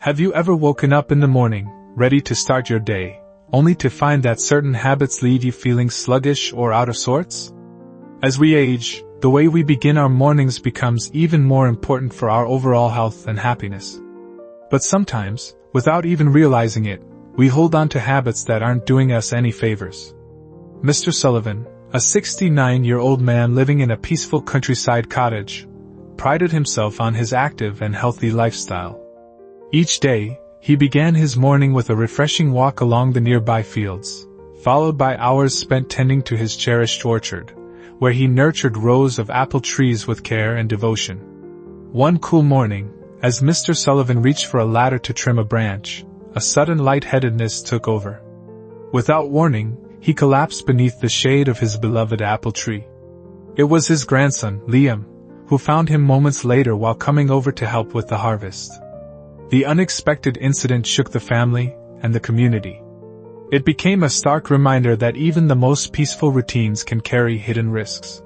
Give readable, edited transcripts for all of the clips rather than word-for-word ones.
Have you ever woken up in the morning, ready to start your day, only to find that certain habits leave you feeling sluggish or out of sorts? As we age, the way we begin our mornings becomes even more important for our overall health and happiness. But sometimes, without even realizing it, we hold on to habits that aren't doing us any favors. Mr. Sullivan, a 69-year-old man living in a peaceful countryside cottage, prided himself on his active and healthy lifestyle. Each day, he began his morning with a refreshing walk along the nearby fields, followed by hours spent tending to his cherished orchard, where he nurtured rows of apple trees with care and devotion. One cool morning, as Mr. Sullivan reached for a ladder to trim a branch, a sudden lightheadedness took over. Without warning, he collapsed beneath the shade of his beloved apple tree. It was his grandson, Liam, who found him moments later while coming over to help with the harvest. The unexpected incident shook the family and the community. It became a stark reminder that even the most peaceful routines can carry hidden risks.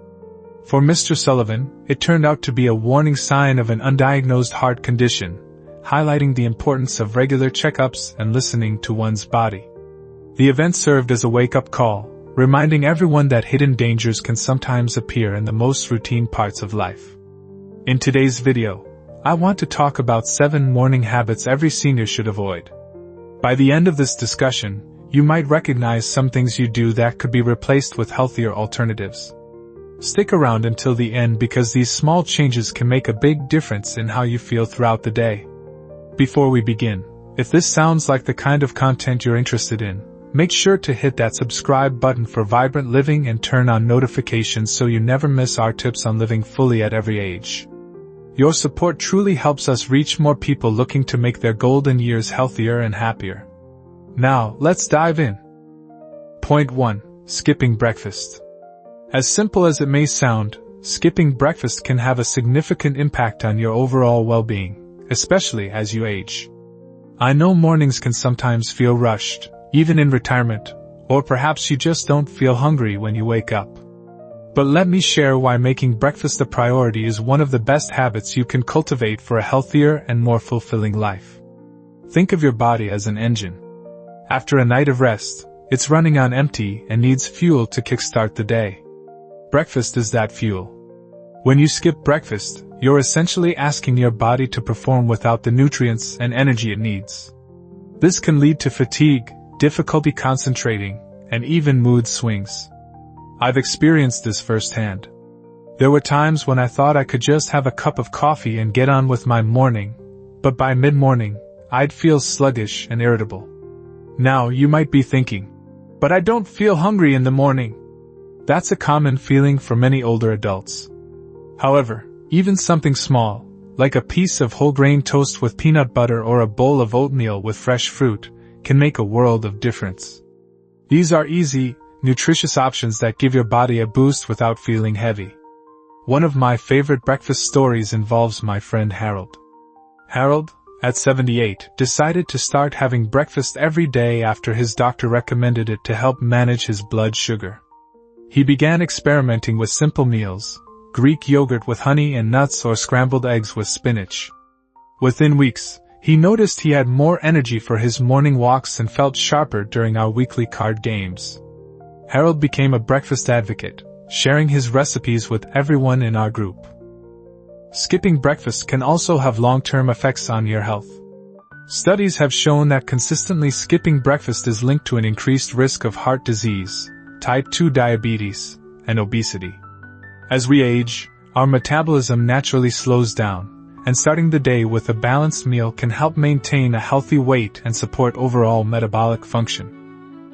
For Mr. Sullivan, it turned out to be a warning sign of an undiagnosed heart condition, highlighting the importance of regular checkups and listening to one's body. The event served as a wake-up call, reminding everyone that hidden dangers can sometimes appear in the most routine parts of life. In today's video, I want to talk about 7 morning habits every senior should avoid. By the end of this discussion, you might recognize some things you do that could be replaced with healthier alternatives. Stick around until the end because these small changes can make a big difference in how you feel throughout the day. Before we begin, if this sounds like the kind of content you're interested in, make sure to hit that subscribe button for vibrant living and turn on notifications so you never miss our tips on living fully at every age. Your support truly helps us reach more people looking to make their golden years healthier and happier. Now, let's dive in. Point 1. Skipping breakfast. As simple as it may sound, skipping breakfast can have a significant impact on your overall well-being, especially as you age. I know mornings can sometimes feel rushed, even in retirement, or perhaps you just don't feel hungry when you wake up. But let me share why making breakfast a priority is one of the best habits you can cultivate for a healthier and more fulfilling life. Think of your body as an engine. After a night of rest, it's running on empty and needs fuel to kickstart the day. Breakfast is that fuel. When you skip breakfast, you're essentially asking your body to perform without the nutrients and energy it needs. This can lead to fatigue, difficulty concentrating, and even mood swings. I've experienced this firsthand. There were times when I thought I could just have a cup of coffee and get on with my morning, but by mid-morning, I'd feel sluggish and irritable. Now you might be thinking, but I don't feel hungry in the morning. That's a common feeling for many older adults. However, even something small, like a piece of whole grain toast with peanut butter or a bowl of oatmeal with fresh fruit, can make a world of difference. These are easy, nutritious options that give your body a boost without feeling heavy. One of my favorite breakfast stories involves my friend Harold. Harold, at 78, decided to start having breakfast every day after his doctor recommended it to help manage his blood sugar. He began experimenting with simple meals, Greek yogurt with honey and nuts or scrambled eggs with spinach. Within weeks, he noticed he had more energy for his morning walks and felt sharper during our weekly card games. Harold became a breakfast advocate, sharing his recipes with everyone in our group. Skipping breakfast can also have long-term effects on your health. Studies have shown that consistently skipping breakfast is linked to an increased risk of heart disease, type 2 diabetes, and obesity. As we age, our metabolism naturally slows down, and starting the day with a balanced meal can help maintain a healthy weight and support overall metabolic function.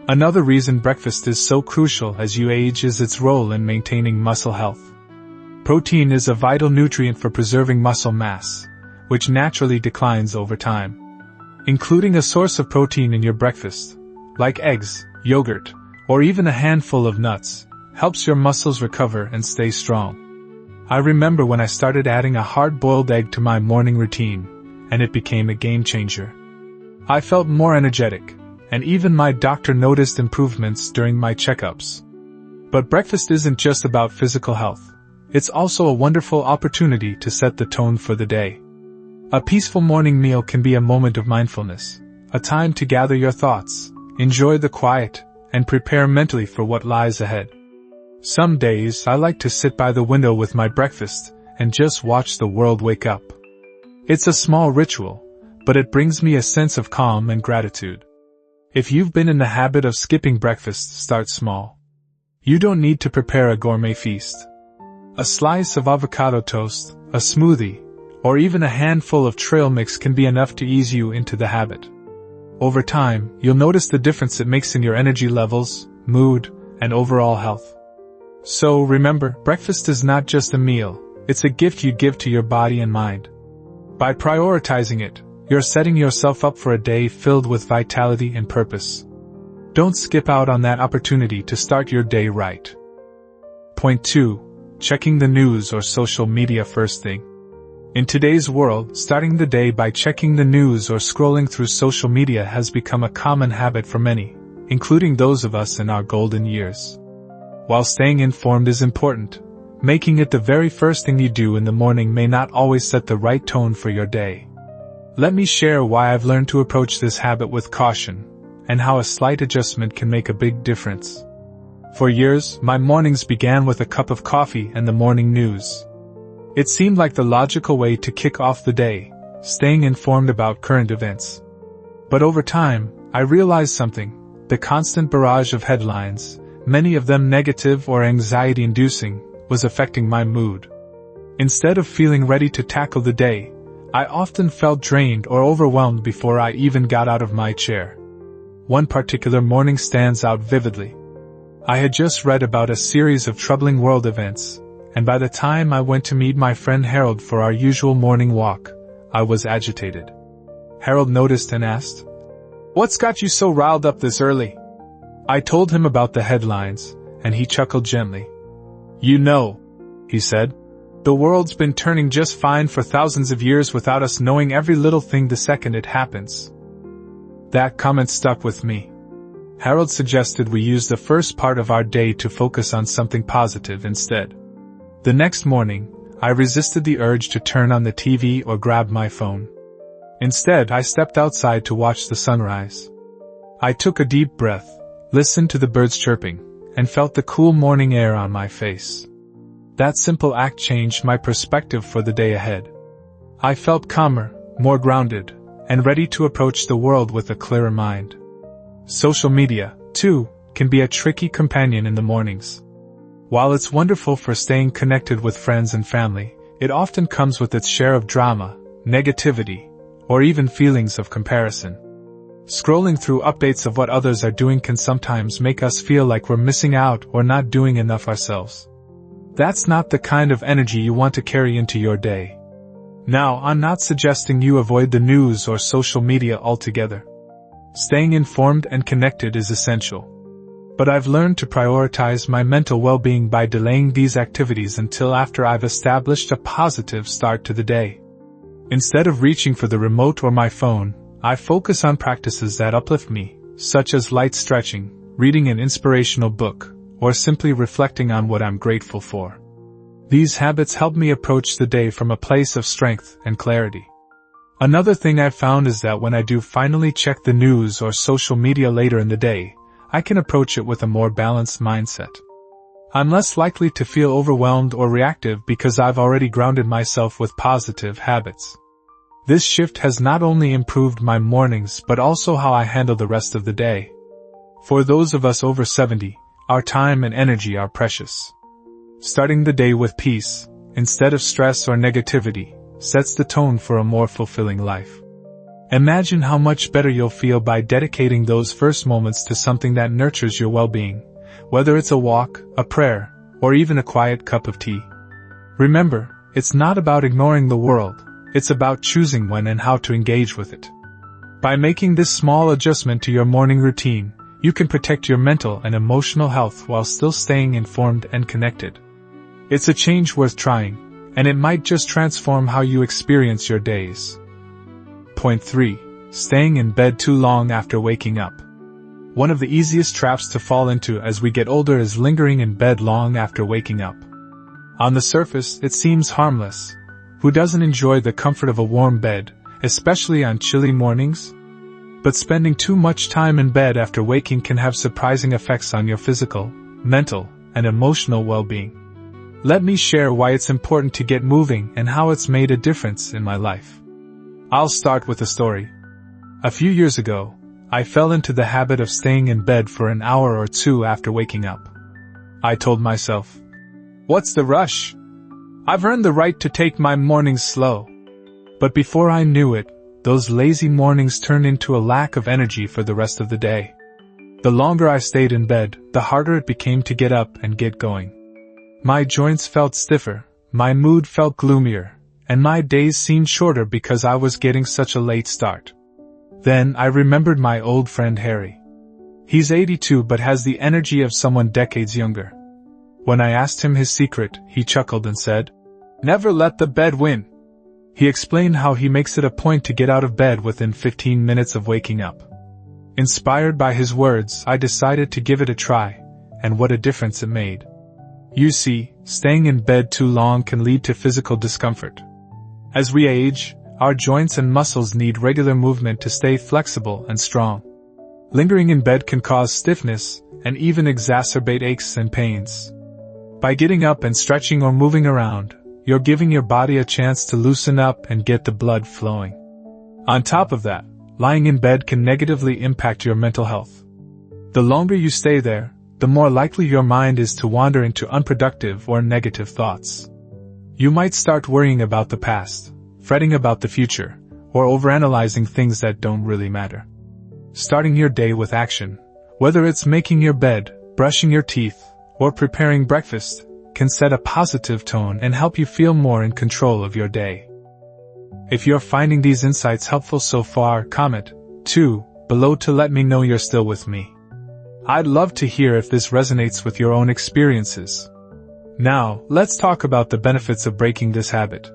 Another reason breakfast is so crucial as you age is its role in maintaining muscle health. Protein is a vital nutrient for preserving muscle mass, which naturally declines over time. Including a source of protein in your breakfast, like eggs, yogurt, or even a handful of nuts, helps your muscles recover and stay strong. I remember when I started adding a hard-boiled egg to my morning routine, and it became a game changer. I felt more energetic, and even my doctor noticed improvements during my checkups. But breakfast isn't just about physical health. It's also a wonderful opportunity to set the tone for the day. A peaceful morning meal can be a moment of mindfulness, a time to gather your thoughts, enjoy the quiet, and prepare mentally for what lies ahead. Some days I like to sit by the window with my breakfast and just watch the world wake up. It's a small ritual, but it brings me a sense of calm and gratitude. If you've been in the habit of skipping breakfast, start small. You don't need to prepare a gourmet feast. A slice of avocado toast, a smoothie, or even a handful of trail mix can be enough to ease you into the habit. Over time, you'll notice the difference it makes in your energy levels, mood, and overall health. So remember, breakfast is not just a meal, it's a gift you give to your body and mind. By prioritizing it, you're setting yourself up for a day filled with vitality and purpose. Don't skip out on that opportunity to start your day right. Point 2. Checking the news or social media first thing. In today's world, starting the day by checking the news or scrolling through social media has become a common habit for many, including those of us in our golden years. While staying informed is important, making it the very first thing you do in the morning may not always set the right tone for your day. Let me share why I've learned to approach this habit with caution, and how a slight adjustment can make a big difference. For years, my mornings began with a cup of coffee and the morning news. It seemed like the logical way to kick off the day, staying informed about current events. But over time, I realized something: the constant barrage of headlines, many of them negative or anxiety-inducing, was affecting my mood. Instead of feeling ready to tackle the day, I often felt drained or overwhelmed before I even got out of my chair. One particular morning stands out vividly. I had just read about a series of troubling world events, and by the time I went to meet my friend Harold for our usual morning walk, I was agitated. Harold noticed and asked, "What's got you so riled up this early?" I told him about the headlines, and he chuckled gently. "You know," he said, "the world's been turning just fine for thousands of years without us knowing every little thing the second it happens." That comment stuck with me. Harold suggested we use the first part of our day to focus on something positive instead. The next morning, I resisted the urge to turn on the TV or grab my phone. Instead, I stepped outside to watch the sunrise. I took a deep breath, listened to the birds chirping, and felt the cool morning air on my face. That simple act changed my perspective for the day ahead. I felt calmer, more grounded, and ready to approach the world with a clearer mind. Social media, too, can be a tricky companion in the mornings. While it's wonderful for staying connected with friends and family, it often comes with its share of drama, negativity, or even feelings of comparison. Scrolling through updates of what others are doing can sometimes make us feel like we're missing out or not doing enough ourselves. That's not the kind of energy you want to carry into your day. Now, I'm not suggesting you avoid the news or social media altogether. Staying informed and connected is essential. But I've learned to prioritize my mental well-being by delaying these activities until after I've established a positive start to the day. Instead of reaching for the remote or my phone, I focus on practices that uplift me, such as light stretching, reading an inspirational book, or simply reflecting on what I'm grateful for. These habits help me approach the day from a place of strength and clarity. Another thing I've found is that when I do finally check the news or social media later in the day, I can approach it with a more balanced mindset. I'm less likely to feel overwhelmed or reactive because I've already grounded myself with positive habits. This shift has not only improved my mornings but also how I handle the rest of the day. For those of us over 70, our time and energy are precious. Starting the day with peace, instead of stress or negativity, sets the tone for a more fulfilling life. Imagine how much better you'll feel by dedicating those first moments to something that nurtures your well-being, whether it's a walk, a prayer, or even a quiet cup of tea. Remember, it's not about ignoring the world, it's about choosing when and how to engage with it. By making this small adjustment to your morning routine, you can protect your mental and emotional health while still staying informed and connected. It's a change worth trying, and it might just transform how you experience your days. Point 3. Staying in bed too long after waking up. One of the easiest traps to fall into as we get older is lingering in bed long after waking up. On the surface, it seems harmless. Who doesn't enjoy the comfort of a warm bed, especially on chilly mornings? But spending too much time in bed after waking can have surprising effects on your physical, mental, and emotional well-being. Let me share why it's important to get moving and how it's made a difference in my life. I'll start with a story. A few years ago, I fell into the habit of staying in bed for an hour or two after waking up. I told myself, "What's the rush? I've earned the right to take my mornings slow." But before I knew it, those lazy mornings turned into a lack of energy for the rest of the day. The longer I stayed in bed, the harder it became to get up and get going. My joints felt stiffer, my mood felt gloomier, and my days seemed shorter because I was getting such a late start. Then I remembered my old friend Harry. He's 82 but has the energy of someone decades younger. When I asked him his secret, he chuckled and said, "Never let the bed win." He explained how he makes it a point to get out of bed within 15 minutes of waking up. Inspired by his words, I decided to give it a try, and what a difference it made. You see, staying in bed too long can lead to physical discomfort. As we age, our joints and muscles need regular movement to stay flexible and strong. Lingering in bed can cause stiffness and even exacerbate aches and pains. By getting up and stretching or moving around, you're giving your body a chance to loosen up and get the blood flowing. On top of that, lying in bed can negatively impact your mental health. The longer you stay there, the more likely your mind is to wander into unproductive or negative thoughts. You might start worrying about the past, fretting about the future, or overanalyzing things that don't really matter. Starting your day with action, whether it's making your bed, brushing your teeth, or preparing breakfast, can set a positive tone and help you feel more in control of your day. If you're finding these insights helpful so far, comment, too, below to let me know you're still with me. I'd love to hear if this resonates with your own experiences. Now, let's talk about the benefits of breaking this habit.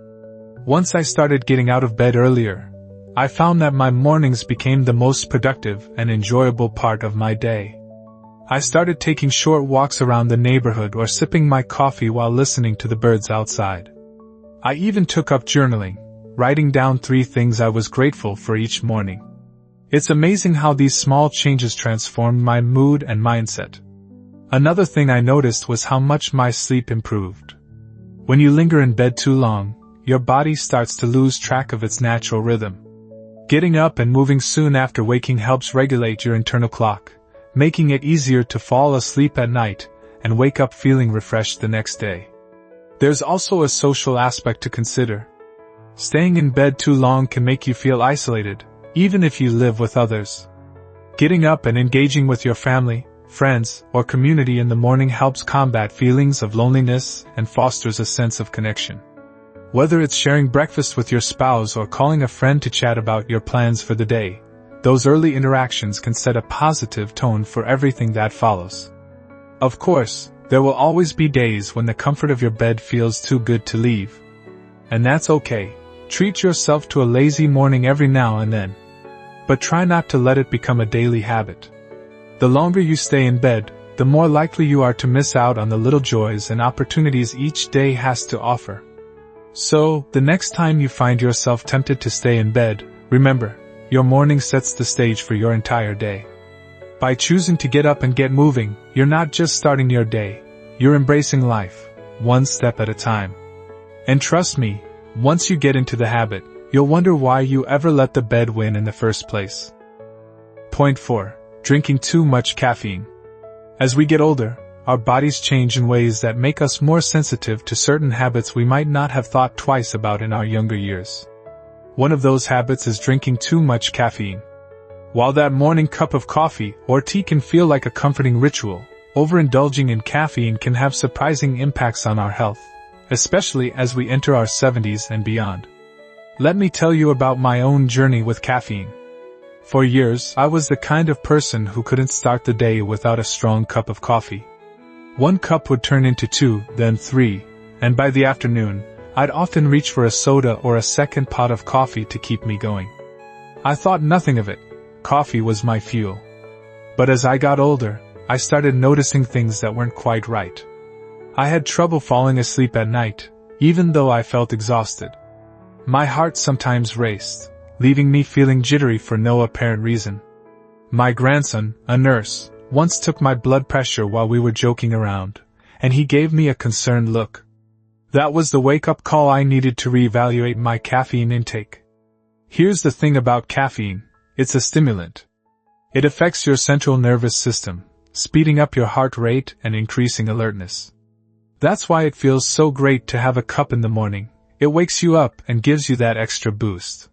Once I started getting out of bed earlier, I found that my mornings became the most productive and enjoyable part of my day. I started taking short walks around the neighborhood or sipping my coffee while listening to the birds outside. I even took up journaling, writing down 3 things I was grateful for each morning. It's amazing how these small changes transformed my mood and mindset. Another thing I noticed was how much my sleep improved. When you linger in bed too long, your body starts to lose track of its natural rhythm. Getting up and moving soon after waking helps regulate your internal clock, making it easier to fall asleep at night and wake up feeling refreshed the next day. There's also a social aspect to consider. Staying in bed too long can make you feel isolated, even if you live with others. Getting up and engaging with your family, friends, or community in the morning helps combat feelings of loneliness and fosters a sense of connection. Whether it's sharing breakfast with your spouse or calling a friend to chat about your plans for the day, those early interactions can set a positive tone for everything that follows. Of course, there will always be days when the comfort of your bed feels too good to leave. And that's okay. Treat yourself to a lazy morning every now and then. But try not to let it become a daily habit. The longer you stay in bed, the more likely you are to miss out on the little joys and opportunities each day has to offer. So, the next time you find yourself tempted to stay in bed, remember, your morning sets the stage for your entire day. By choosing to get up and get moving, you're not just starting your day, you're embracing life, one step at a time. And trust me, once you get into the habit, you'll wonder why you ever let the bed win in the first place. Point 4. Drinking too much caffeine. As we get older, our bodies change in ways that make us more sensitive to certain habits we might not have thought twice about in our younger years. One of those habits is drinking too much caffeine. While that morning cup of coffee or tea can feel like a comforting ritual, overindulging in caffeine can have surprising impacts on our health, especially as we enter our 70s and beyond. Let me tell you about my own journey with caffeine. For years, I was the kind of person who couldn't start the day without a strong cup of coffee. 1 cup would turn into 2, then 3, and by the afternoon, I'd often reach for a soda or a second pot of coffee to keep me going. I thought nothing of it. Coffee was my fuel. But as I got older, I started noticing things that weren't quite right. I had trouble falling asleep at night, even though I felt exhausted. my heart sometimes raced, leaving me feeling jittery for no apparent reason. My grandson, a nurse, once took my blood pressure while we were joking around, and he gave me a concerned look. That was the wake-up call I needed to reevaluate my caffeine intake. Here's the thing about caffeine, it's a stimulant. It affects your central nervous system, speeding up your heart rate and increasing alertness. That's why it feels so great to have a cup in the morning. It wakes you up and gives you that extra boost.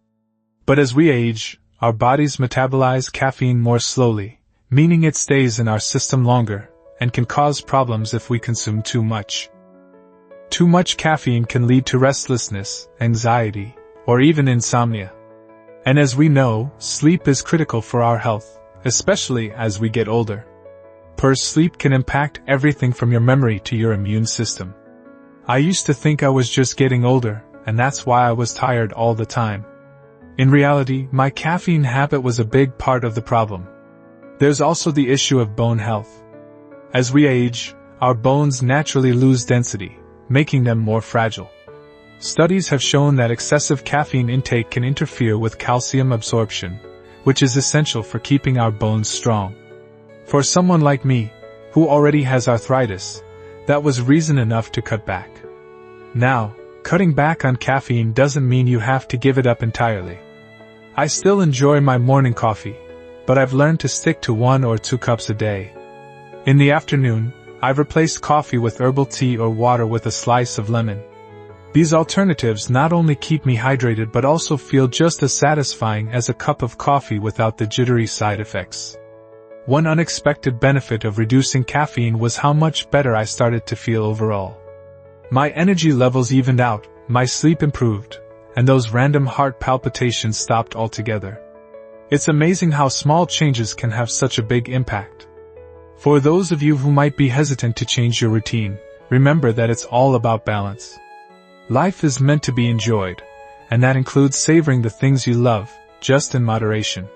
But as we age, our bodies metabolize caffeine more slowly, meaning it stays in our system longer, and can cause problems if we consume too much. Too much caffeine can lead to restlessness, anxiety, or even insomnia. And as we know, sleep is critical for our health, especially as we get older. Poor sleep can impact everything from your memory to your immune system. I used to think I was just getting older, and that's why I was tired all the time. In reality, my caffeine habit was a big part of the problem. There's also the issue of bone health. As we age, our bones naturally lose density, making them more fragile. Studies have shown that excessive caffeine intake can interfere with calcium absorption, which is essential for keeping our bones strong. For someone like me, who already has arthritis, that was reason enough to cut back. Now, cutting back on caffeine doesn't mean you have to give it up entirely. I still enjoy my morning coffee, but I've learned to stick to 1 or 2 cups a day. In the afternoon, I've replaced coffee with herbal tea or water with a slice of lemon. These alternatives not only keep me hydrated but also feel just as satisfying as a cup of coffee without the jittery side effects. One unexpected benefit of reducing caffeine was how much better I started to feel overall. My energy levels evened out, my sleep improved, and those random heart palpitations stopped altogether. It's amazing how small changes can have such a big impact. For those of you who might be hesitant to change your routine, remember that it's all about balance. Life is meant to be enjoyed, and that includes savoring the things you love, just in moderation.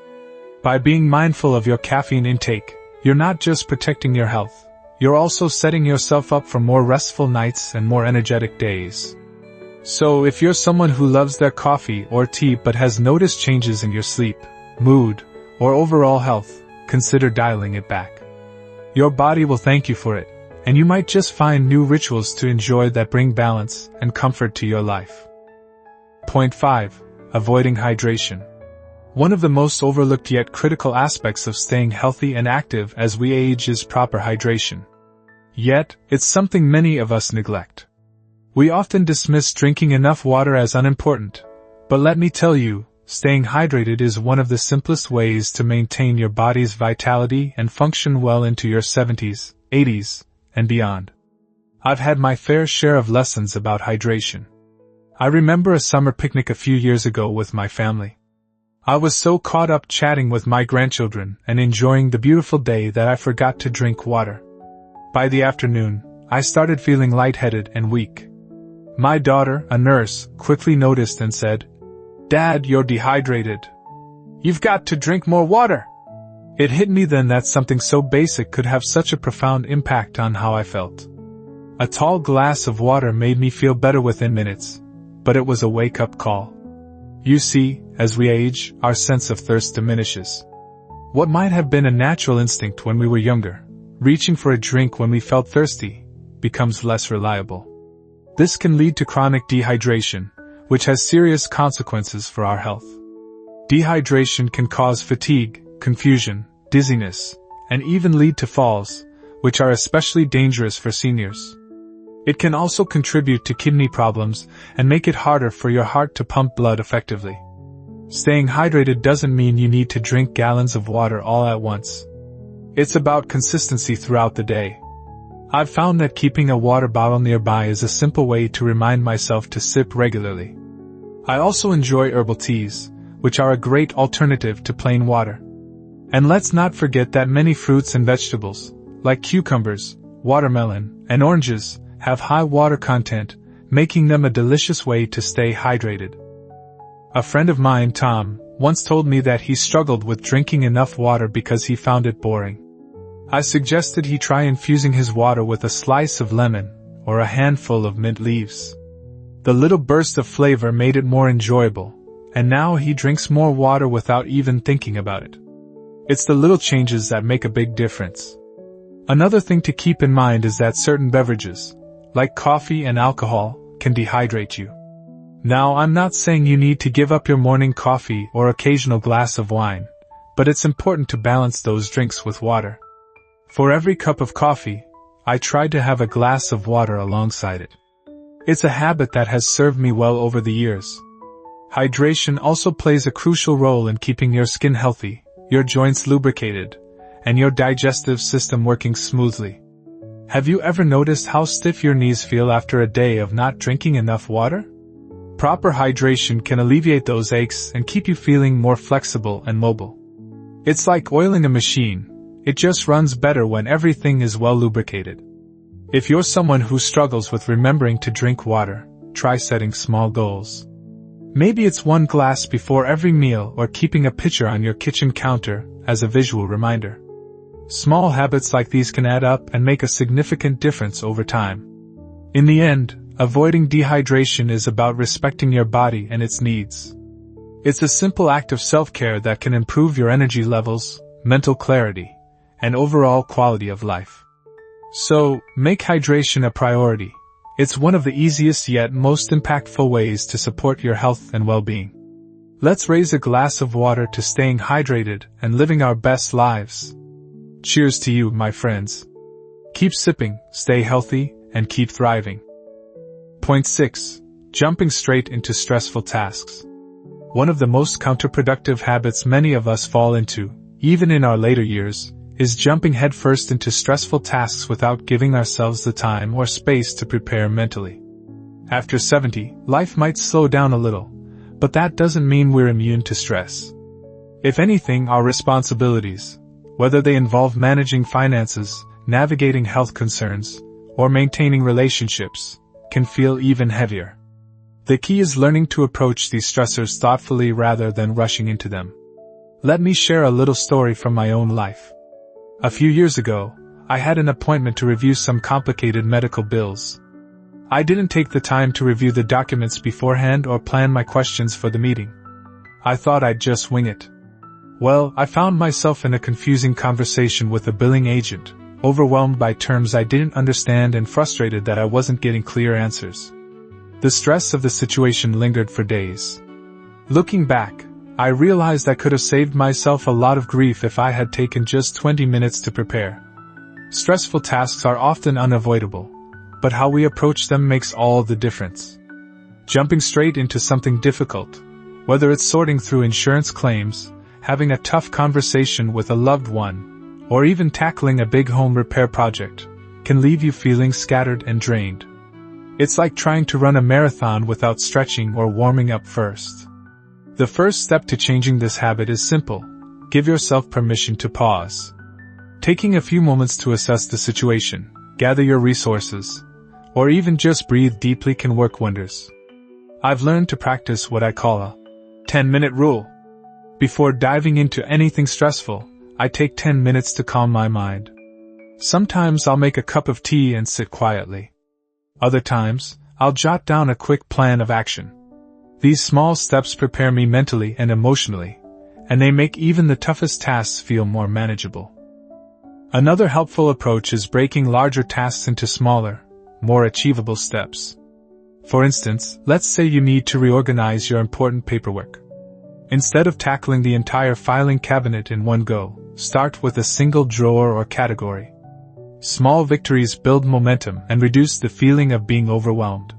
By being mindful of your caffeine intake, you're not just protecting your health, you're also setting yourself up for more restful nights and more energetic days. So if you're someone who loves their coffee or tea but has noticed changes in your sleep, mood, or overall health, consider dialing it back. Your body will thank you for it, and you might just find new rituals to enjoy that bring balance and comfort to your life. Point 5. Avoiding hydration. One of the most overlooked yet critical aspects of staying healthy and active as we age is proper hydration. Yet, it's something many of us neglect. We often dismiss drinking enough water as unimportant, but let me tell you, staying hydrated is one of the simplest ways to maintain your body's vitality and function well into your 70s, 80s, and beyond. I've had my fair share of lessons about hydration. I remember a summer picnic a few years ago with my family. I was so caught up chatting with my grandchildren and enjoying the beautiful day that I forgot to drink water. By the afternoon, I started feeling lightheaded and weak. My daughter, a nurse, quickly noticed and said, "Dad, you're dehydrated. You've got to drink more water." It hit me then that something so basic could have such a profound impact on how I felt. A tall glass of water made me feel better within minutes, but it was a wake-up call. You see, as we age, our sense of thirst diminishes. What might have been a natural instinct when we were younger, reaching for a drink when we felt thirsty, becomes less reliable. This can lead to chronic dehydration, which has serious consequences for our health. Dehydration can cause fatigue, confusion, dizziness, and even lead to falls, which are especially dangerous for seniors. It can also contribute to kidney problems and make it harder for your heart to pump blood effectively. Staying hydrated doesn't mean you need to drink gallons of water all at once. It's about consistency throughout the day. I've found that keeping a water bottle nearby is a simple way to remind myself to sip regularly. I also enjoy herbal teas, which are a great alternative to plain water. And let's not forget that many fruits and vegetables, like cucumbers, watermelon, and oranges, have high water content, making them a delicious way to stay hydrated. A friend of mine, Tom, once told me that he struggled with drinking enough water because he found it boring. I suggested he try infusing his water with a slice of lemon or a handful of mint leaves. The little burst of flavor made it more enjoyable, and now he drinks more water without even thinking about it. It's the little changes that make a big difference. Another thing to keep in mind is that certain beverages, like coffee and alcohol, can dehydrate you. Now, I'm not saying you need to give up your morning coffee or occasional glass of wine, but it's important to balance those drinks with water. For every cup of coffee, I try to have a glass of water alongside it. It's a habit that has served me well over the years. Hydration also plays a crucial role in keeping your skin healthy, your joints lubricated, and your digestive system working smoothly. Have you ever noticed how stiff your knees feel after a day of not drinking enough water? Proper hydration can alleviate those aches and keep you feeling more flexible and mobile. It's like oiling a machine. It just runs better when everything is well lubricated. If you're someone who struggles with remembering to drink water, try setting small goals. Maybe it's 1 glass before every meal or keeping a pitcher on your kitchen counter as a visual reminder. Small habits like these can add up and make a significant difference over time. In the end, avoiding dehydration is about respecting your body and its needs. It's a simple act of self-care that can improve your energy levels, mental clarity, and overall quality of life. So, make hydration a priority. It's one of the easiest yet most impactful ways to support your health and well-being. Let's raise a glass of water to staying hydrated and living our best lives. Cheers to you, my friends. Keep sipping, stay healthy, and keep thriving. Point 6. Jumping straight into stressful tasks. One of the most counterproductive habits many of us fall into, even in our later years, is jumping headfirst into stressful tasks without giving ourselves the time or space to prepare mentally. After 70, life might slow down a little, but that doesn't mean we're immune to stress. If anything, our responsibilities, whether they involve managing finances, navigating health concerns, or maintaining relationships, can feel even heavier. The key is learning to approach these stressors thoughtfully rather than rushing into them. Let me share a little story from my own life. A few years ago, I had an appointment to review some complicated medical bills. I didn't take the time to review the documents beforehand or plan my questions for the meeting. I thought I'd just wing it. Well, I found myself in a confusing conversation with a billing agent, overwhelmed by terms I didn't understand and frustrated that I wasn't getting clear answers. The stress of the situation lingered for days. Looking back, I realized I could have saved myself a lot of grief if I had taken just 20 minutes to prepare. Stressful tasks are often unavoidable, but how we approach them makes all the difference. Jumping straight into something difficult, whether it's sorting through insurance claims, having a tough conversation with a loved one, or even tackling a big home repair project, can leave you feeling scattered and drained. It's like trying to run a marathon without stretching or warming up first. The first step to changing this habit is simple. Give yourself permission to pause. Taking a few moments to assess the situation, gather your resources, or even just breathe deeply can work wonders. I've learned to practice what I call a 10-minute rule. Before diving into anything stressful, I take 10 minutes to calm my mind. Sometimes I'll make a cup of tea and sit quietly. Other times, I'll jot down a quick plan of action. These small steps prepare me mentally and emotionally, and they make even the toughest tasks feel more manageable. Another helpful approach is breaking larger tasks into smaller, more achievable steps. For instance, let's say you need to reorganize your important paperwork. Instead of tackling the entire filing cabinet in one go, start with a single drawer or category. Small victories build momentum and reduce the feeling of being overwhelmed.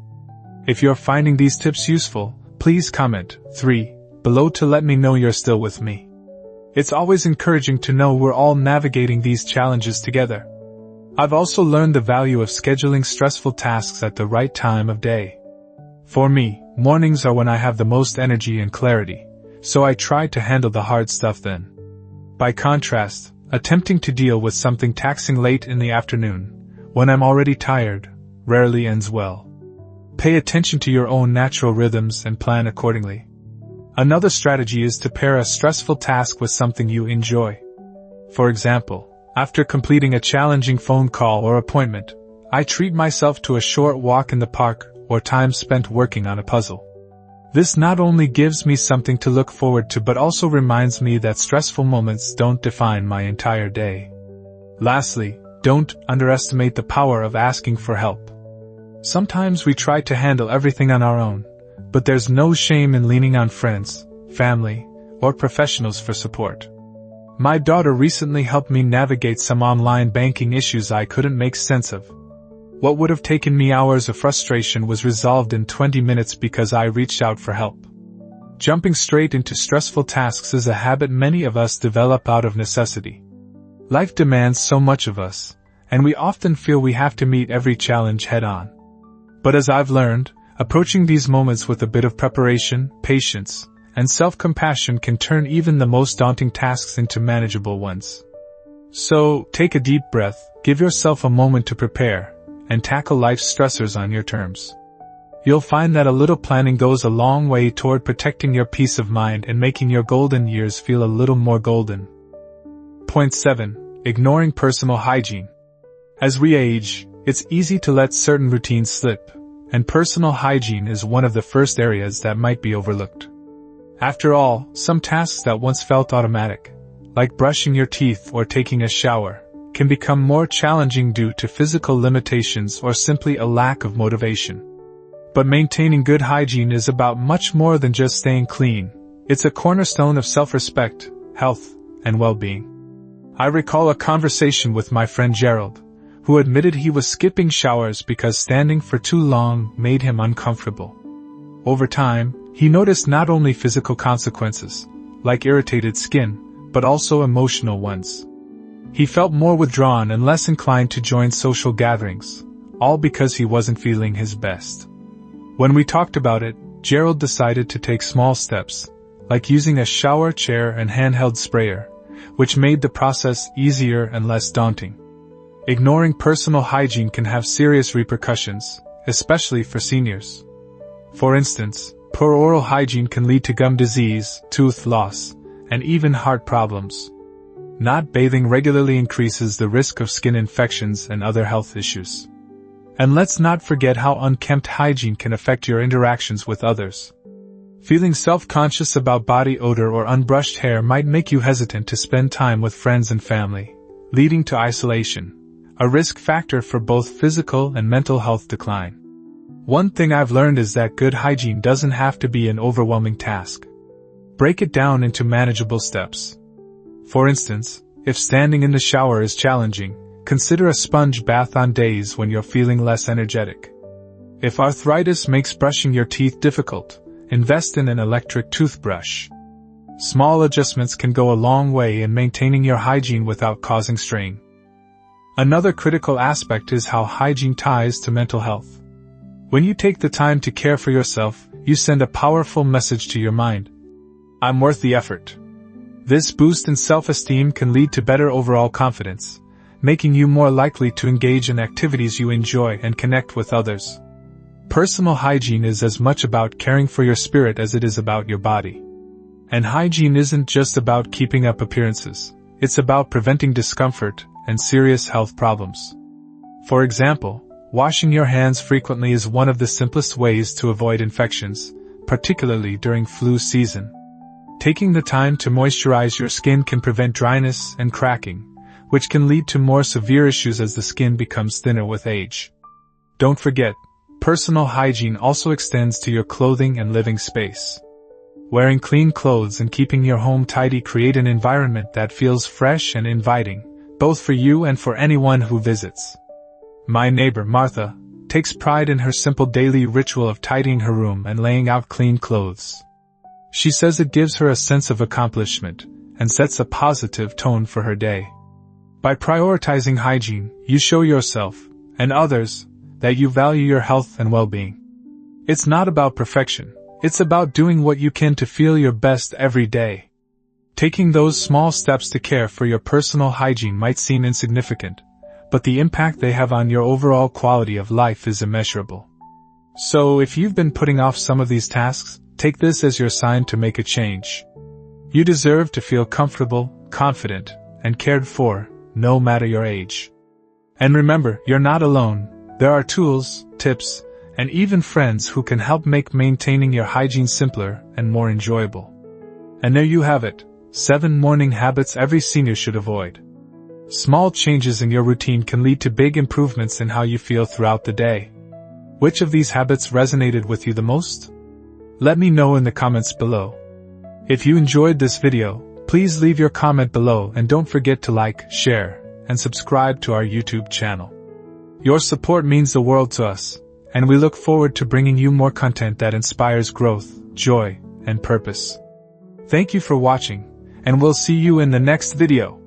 If you're finding these tips useful, please comment 3 below to let me know you're still with me. It's always encouraging to know we're all navigating these challenges together. I've also learned the value of scheduling stressful tasks at the right time of day. For me, mornings are when I have the most energy and clarity, so I try to handle the hard stuff then. By contrast, attempting to deal with something taxing late in the afternoon, when I'm already tired, rarely ends well. Pay attention to your own natural rhythms and plan accordingly. Another strategy is to pair a stressful task with something you enjoy. For example, after completing a challenging phone call or appointment, I treat myself to a short walk in the park or time spent working on a puzzle. This not only gives me something to look forward to but also reminds me that stressful moments don't define my entire day. Lastly, don't underestimate the power of asking for help. Sometimes we try to handle everything on our own, but there's no shame in leaning on friends, family, or professionals for support. My daughter recently helped me navigate some online banking issues I couldn't make sense of. What would have taken me hours of frustration was resolved in 20 minutes because I reached out for help. Jumping straight into stressful tasks is a habit many of us develop out of necessity. Life demands so much of us, and we often feel we have to meet every challenge head-on. But as I've learned, approaching these moments with a bit of preparation, patience, and self-compassion can turn even the most daunting tasks into manageable ones. So, take a deep breath, give yourself a moment to prepare, and tackle life's stressors on your terms. You'll find that a little planning goes a long way toward protecting your peace of mind and making your golden years feel a little more golden. Point 7. Ignoring personal hygiene. As we age, it's easy to let certain routines slip, and personal hygiene is one of the first areas that might be overlooked. After all, some tasks that once felt automatic, like brushing your teeth or taking a shower, can become more challenging due to physical limitations or simply a lack of motivation. But maintaining good hygiene is about much more than just staying clean. It's a cornerstone of self-respect, health, and well-being. I recall a conversation with my friend Gerald, who admitted he was skipping showers because standing for too long made him uncomfortable. Over time, he noticed not only physical consequences, like irritated skin, but also emotional ones. He felt more withdrawn and less inclined to join social gatherings, all because he wasn't feeling his best. When we talked about it, Gerald decided to take small steps, like using a shower chair and handheld sprayer, which made the process easier and less daunting. Ignoring personal hygiene can have serious repercussions, especially for seniors. For instance, poor oral hygiene can lead to gum disease, tooth loss, and even heart problems. Not bathing regularly increases the risk of skin infections and other health issues. And let's not forget how unkempt hygiene can affect your interactions with others. Feeling self-conscious about body odor or unbrushed hair might make you hesitant to spend time with friends and family, leading to isolation, a risk factor for both physical and mental health decline. One thing I've learned is that good hygiene doesn't have to be an overwhelming task. Break it down into manageable steps. For instance, if standing in the shower is challenging, consider a sponge bath on days when you're feeling less energetic. If arthritis makes brushing your teeth difficult, invest in an electric toothbrush. Small adjustments can go a long way in maintaining your hygiene without causing strain. Another critical aspect is how hygiene ties to mental health. When you take the time to care for yourself, you send a powerful message to your mind. I'm worth the effort. This boost in self-esteem can lead to better overall confidence, making you more likely to engage in activities you enjoy and connect with others. Personal hygiene is as much about caring for your spirit as it is about your body. And hygiene isn't just about keeping up appearances, it's about preventing discomfort and serious health problems. For example, washing your hands frequently is one of the simplest ways to avoid infections, particularly during flu season. Taking the time to moisturize your skin can prevent dryness and cracking, which can lead to more severe issues as the skin becomes thinner with age. Don't forget, personal hygiene also extends to your clothing and living space. Wearing clean clothes and keeping your home tidy create an environment that feels fresh and inviting, both for you and for anyone who visits. My neighbor Martha takes pride in her simple daily ritual of tidying her room and laying out clean clothes. She says it gives her a sense of accomplishment and sets a positive tone for her day. By prioritizing hygiene, you show yourself, and others, that you value your health and well-being. It's not about perfection, it's about doing what you can to feel your best every day. Taking those small steps to care for your personal hygiene might seem insignificant, but the impact they have on your overall quality of life is immeasurable. So if you've been putting off some of these tasks, take this as your sign to make a change. You deserve to feel comfortable, confident, and cared for, no matter your age. And remember, you're not alone. There are tools, tips, and even friends who can help make maintaining your hygiene simpler and more enjoyable. And there you have it, 7 morning habits every senior should avoid. Small changes in your routine can lead to big improvements in how you feel throughout the day. Which of these habits resonated with you the most? Let me know in the comments below. If you enjoyed this video, please leave your comment below and don't forget to like, share, and subscribe to our YouTube channel. Your support means the world to us, and we look forward to bringing you more content that inspires growth, joy, and purpose. Thank you for watching, and we'll see you in the next video.